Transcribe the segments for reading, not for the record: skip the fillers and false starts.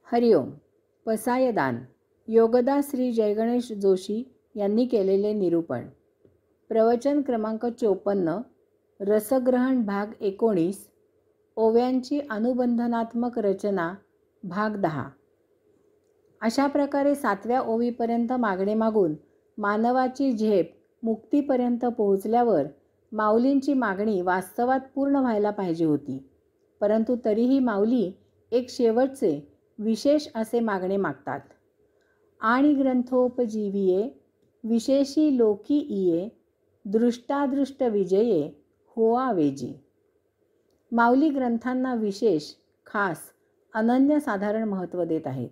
हरिओम. पसायदान. योगदास श्री जयगणेश जोशी यांनी केलेले निरूपण. प्रवचन क्रमांक 54. रसग्रहण भाग 19. ओव्यांची अनुबंधनात्मक रचना भाग 10. अशा प्रकारे 7व्या ओवीपर्यंत मागणे मागून मानवाची झेप मुक्तीपर्यंत पोहोचल्यावर माऊलींची मागणी वास्तवात पूर्ण व्हायला पाहिजे होती. परंतु तरीही माऊली एक शेवटचे विशेष असे मागणे मागतात. आणि ग्रंथोपजीविये विशेषी लोकी इये दृष्टादृष्ट विजये होआ वेजी. माऊली ग्रंथांना विशेष, खास, अनन्यसाधारण महत्त्व देत आहेत.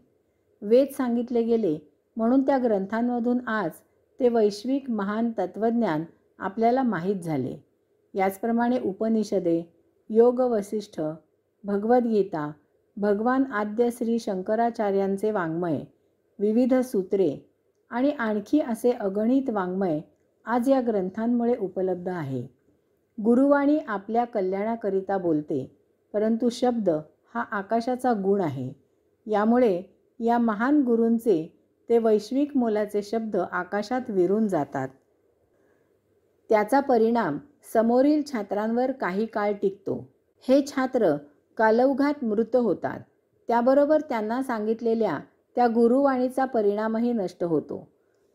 वेद सांगितले गेले म्हणून त्या ग्रंथांमधून आज ते वैश्विक महान तत्त्वज्ञान आपल्याला माहीत झाले. याचप्रमाणे उपनिषदे, योग वसिष्ठ, भगवद्गीता, भगवान आद्य श्री शंकराचार्यांचे वाङ्मय, विविध सूत्रे आणि आणखी असे अगणित वाङ्मय आज या ग्रंथांमुळे उपलब्ध आहे. गुरुवाणी आपल्या कल्याणाकरिता बोलते, परंतु शब्द हा आकाशाचा गुण आहे. यामुळे या महान गुरूंचे ते वैश्विक मोलाचे शब्द आकाशात विरून जातात. त्याचा परिणाम समोरील छात्रांवर काही काळ टिकतो. हे छात्र कालौघात मृत होतात. त्याबरोबर त्यांना सांगितलेल्या त्या गुरुवाणीचा परिणामही नष्ट होतो.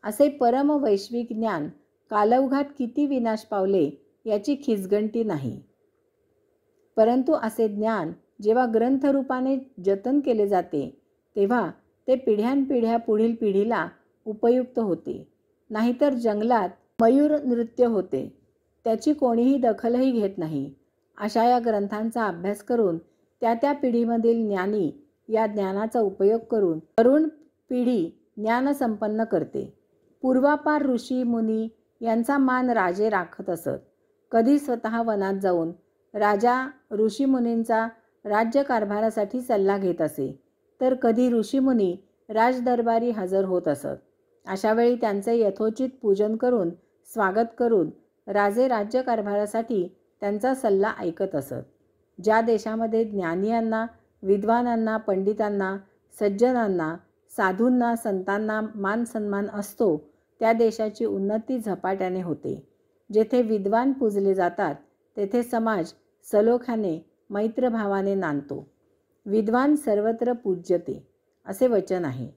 असे परम वैश्विक ज्ञान कालौघात किती विनाश पावले याची खिचगंटी नाही. परंतु असे ज्ञान जेव्हा ग्रंथरूपाने जतन केले जाते तेव्हा ते पिढ्यानपिढ्या पुढील पिढीला उपयुक्त होते. नाहीतर जंगलात मयूर नृत्य होते, त्याची कोणीही दखलही घेत नाही. अशा या ग्रंथांचा अभ्यास करून त्या पिढीमधील ज्ञानी या ज्ञानाचा उपयोग करून तरुण पिढी ज्ञानसंपन्न करते. पूर्वापार ऋषी मुनी यांचा मान राजे राखत असत. कधी स्वतः वनात जाऊन राजा ऋषीमुनींचा राज्यकारभारासाठी सल्ला घेत असे, तर कधी ऋषीमुनी राजदरबारी हजर होत असत. अशावेळी त्यांचे यथोचित पूजन करून स्वागत करून राजे राज्यकारभारासाठी त्यांचा सल्ला ऐकत असत. ज्या देशामध्ये ज्ञानियांना, विद्वानांना, पंडितांना, सज्जनांना, साधूंना, संतांना मान सन्मान असतो त्या देशाची उन्नती झपाट्याने होते. जेथे विद्वान पूजले जातात तेथे समाज सलोख्याने, मैत्रभावाने नांदतो. विद्वान सर्वत्र पूज्यते असे वचन आहे.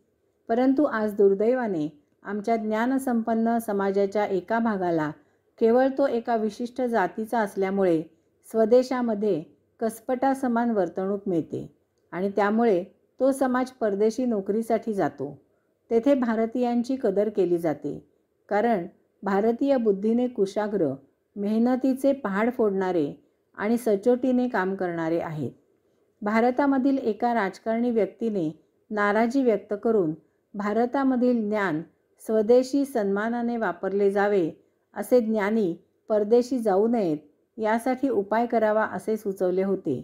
परंतु आज दुर्दैवाने आमच्या ज्ञानसंपन्न समाजाच्या एका भागाला केवळ तो एका विशिष्ट जातीचा असल्यामुळे स्वदेशामध्ये कसपटासमान वर्तणूक मिळते आणि त्यामुळे तो समाज परदेशी नोकरीसाठी जातो. तेथे भारतीयांची कदर केली जाते, कारण भारतीय बुद्धीने कुशाग्र, मेहनतीचे पहाड फोडणारे आणि सचोटीने काम करणारे आहेत. भारतामधील एका राजकारणी व्यक्तीने नाराजी व्यक्त करून भारतामधील ज्ञान स्वदेशी सन्मानाने वापरले जावे, असे ज्ञानी परदेशी जाऊ नयेत यासाठी उपाय करावा असे सुचवले होते.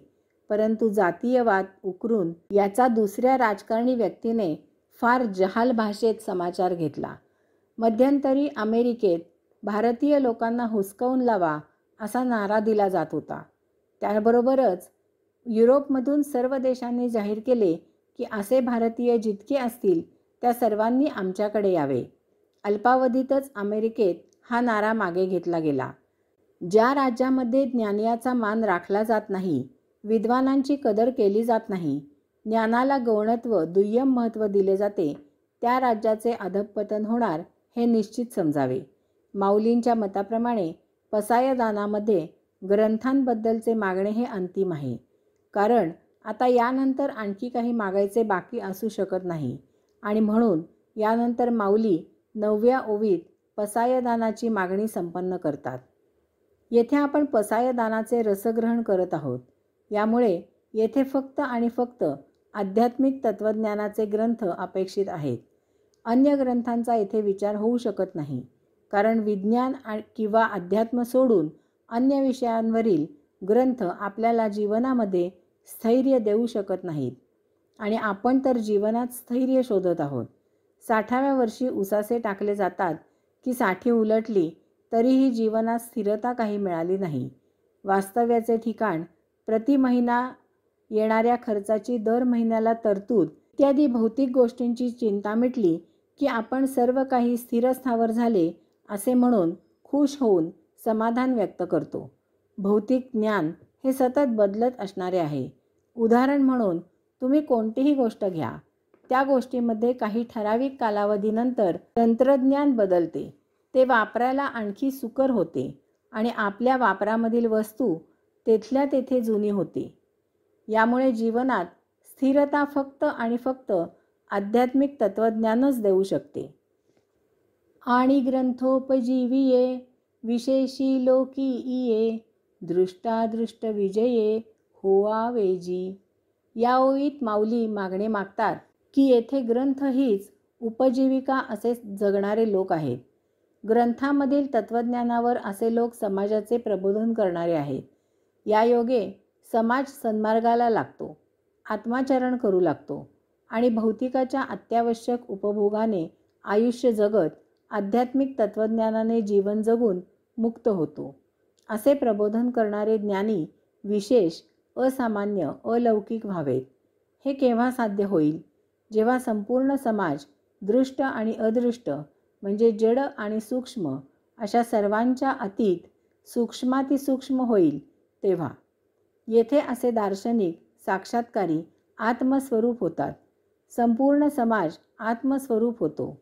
परंतु जातीयवाद उकरून याचा दुसऱ्या राजकारणी व्यक्तीने फार जहाल भाषेत समाचार घेतला. मध्यंतरी अमेरिकेत भारतीय लोकांना हुसकावून लावा असा नारा दिला जात होता. त्याबरोबरच युरोपमधून सर्व देशांनी जाहीर केले की असे भारतीय जितके असतील त्या सर्वांनी आमच्याकडे यावे. अल्पावधीतच अमेरिकेत हा नारा मागे घेतला गेला. ज्या राज्यामध्ये ज्ञानियाचा मान राखला जात नाही, विद्वानांची कदर केली जात नाही, ज्ञानाला गौणत्व, दुय्यम महत्त्व दिले जाते, त्या राज्याचे अधःपतन होणार हे निश्चित समजावे. माऊलींच्या मताप्रमाणे पसायदानामध्ये ग्रंथांबद्दलचे मागणे हे अंतिम आहे. कारण आता यानंतर आणखी काही मागायचे बाकी असू शकत नाही आणि म्हणून यानंतर माऊली 9व्या ओवीत पसायदानाची मागणी संपन्न करतात. येथे आपण पसायदानाचे रसग्रहण करत आहोत. यामुळे येथे फक्त आणि फक्त आध्यात्मिक तत्त्वज्ञानाचे ग्रंथ अपेक्षित आहेत. अन्य ग्रंथांचा येथे विचार होऊ शकत नाही, कारण विज्ञान किंवा अध्यात्म सोडून अन्य विषयांवरील ग्रंथ आपल्याला जीवनामध्ये स्थैर्य देऊ शकत नाहीत आणि आपण तर जीवनात स्थैर्य शोधत आहोत. 60व्या वर्षी उसासे टाकले जातात की 60 उलटली तरीही जीवनात स्थिरता काही मिळाली नाही. वास्तव्याचे ठिकाण, प्रति महिना येणाऱ्या खर्चाची दर महिन्याला तरतूद इत्यादी भौतिक गोष्टींची चिंता मिटली की आपण सर्व काही स्थिरस्थावर झाले असे म्हणून खुश होऊन समाधान व्यक्त करतो. भौतिक ज्ञान हे सतत बदलत असणारे आहे. उदाहरण म्हणून तुम्ही कोणतीही गोष्ट घ्या, त्या गोष्टीमध्ये काही ठराविक कालावधीनंतर तंत्रज्ञान बदलते, ते वापरायला आणखी सुकर होते आणि आपल्या वापरामधील वस्तू तेथल्या तेथे जुनी होते. यामुळे जीवनात स्थिरता फक्त आणि फक्त आध्यात्मिक तत्त्वज्ञानच देऊ शकते. आणि ग्रंथोपजीविये विशेषी लोकी इये दृष्टादृष्ट विजये होआ वेजी. या ओळीत माऊली मागणे मागतात की येथे ग्रंथ हीच उपजीविका असे जगणारे लोक आहेत. ग्रंथामधील तत्त्वज्ञानावर असे लोक समाजाचे प्रबोधन करणारे आहेत. या योगे समाज सन्मार्गाला लागतो, आत्माचरण करू लागतो आणि भौतिकाच्या अत्यावश्यक उपभोगाने आयुष्य जगत आध्यात्मिक तत्त्वज्ञानाने जीवन जगून मुक्त होतो. असे प्रबोधन करणारे ज्ञानी विशेष, असामान्य, अलौकिक व्हावेत. हे केव्हा साध्य होईल? जेव्हा संपूर्ण समाज दृष्ट आणि अदृष्ट म्हणजे जड आणि सूक्ष्म अशा सर्वांच्या अतीत सूक्ष्मातिसूक्ष्म होईल तेव्हा. येथे असे दार्शनिक साक्षात्कारी आत्मस्वरूप होतात. संपूर्ण समाज आत्मस्वरूप होतो.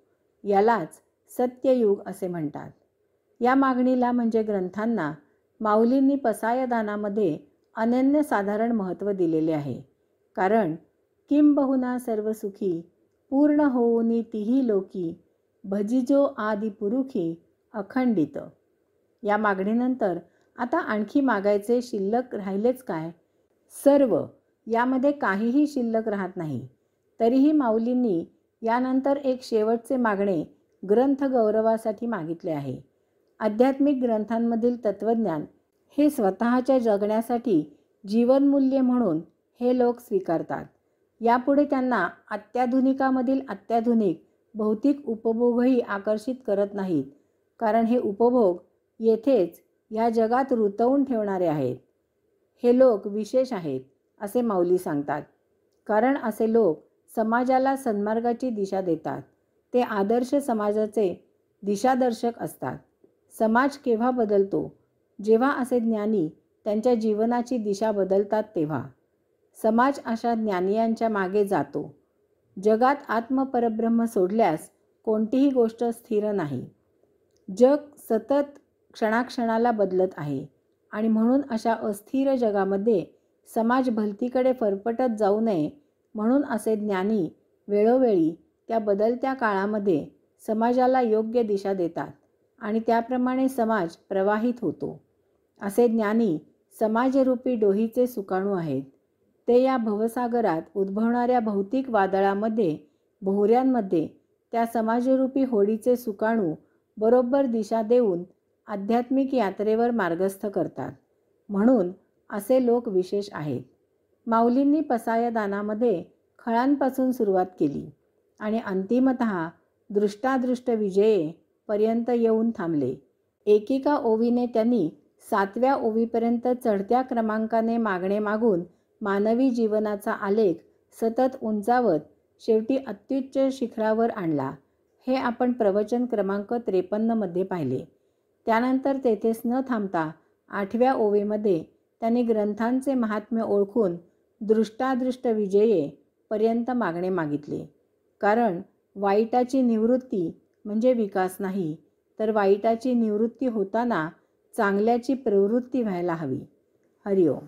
यालाच सत्ययुग असे म्हणतात. या मागणीला म्हणजे ग्रंथांना माऊलींनी पसायदानामध्ये अनन्यसाधारण महत्त्व दिलेले आहे. कारण किंबहुना सर्व सुखी पूर्ण होऊनी तिही लोकी भजिजो आदि पुरुखी अखंडित. या मागणीनंतर आता आणखी मागायचे शिल्लक राहिलेच काय? सर्व. यामध्ये काहीही शिल्लक राहत नाही. तरीही माऊलींनी यानंतर एक शेवटचे मागणे ग्रंथ गौरवासाठी मागितले आहे. आध्यात्मिक ग्रंथांमधील तत्त्वज्ञान हे स्वतःच्या जगण्यासाठी जीवनमूल्य म्हणून हे लोक स्वीकारतात. यापुढे त्यांना अत्याधुनिकामधील अत्याधुनिक भौतिक उपभोगही आकर्षित करत नाहीत. कारण हे उपभोग येथेच ह्या जगात रुतवून ठेवणारे आहेत. हे लोक विशेष आहेत असे माऊली सांगतात. कारण असे लोक समाजाला सन्मार्गाची दिशा देतात. ते आदर्श समाजाचे दिशादर्शक असतात. समाज केव्हा बदलतो? जेव्हा असे ज्ञानी त्यांच्या जीवनाची दिशा बदलतात तेव्हा. समाज अशा ज्ञानियांच्या मागे जातो. जगात आत्मपरब्रह्म सोडल्यास कोणतीही गोष्ट स्थिर नाही. जग सतत क्षणाक्षणाला बदलत आहे आणि म्हणून अशा अस्थिर जगामध्ये समाज भलतीकडे फरफटत जाऊ नये म्हणून असे ज्ञानी वेळोवेळी त्या बदलत्या काळामध्ये समाजाला योग्य दिशा देतात आणि त्याप्रमाणे समाज प्रवाहित होतो. असे ज्ञानी समाजरूपी डोहीचे सुकाणू आहेत. ते या भवसागरात उद्भवणाऱ्या भौतिक वादळामध्ये, भोवऱ्यांमध्ये त्या समाजरूपी होडीचे सुकाणू बरोबर दिशा देऊन आध्यात्मिक यात्रेवर मार्गस्थ करतात. म्हणून असे लोक विशेष आहेत. माऊलींनी पसायदानामध्ये खळांपासून सुरुवात केली आणि अंतिमतः दृष्टादृष्ट विजये पर्यंत येऊन थांबले. एकेका ओवीने त्यांनी 7व्या ओवीपर्यंत चढत्या क्रमांकाने मागणे मागून मानवी जीवनाचा आलेख सतत उंचावत शेवटी अत्युच्च शिखरावर आणला. हे आपण प्रवचन क्रमांक 53 मध्ये पाहिले. त्यानंतर तेथेच न थांबता 8व्या ओवीमध्ये त्यांनी ग्रंथांचे महात्म्य ओळखून दृष्टादृष्ट विजये पर्यंत मागणे मागितले. कारण वाईटाची निवृत्ती म्हणजे विकास नाही, तर वाईटाची निवृत्ती होताना चांगल्याची प्रवृत्ती व्हायला हवी. हरिओम.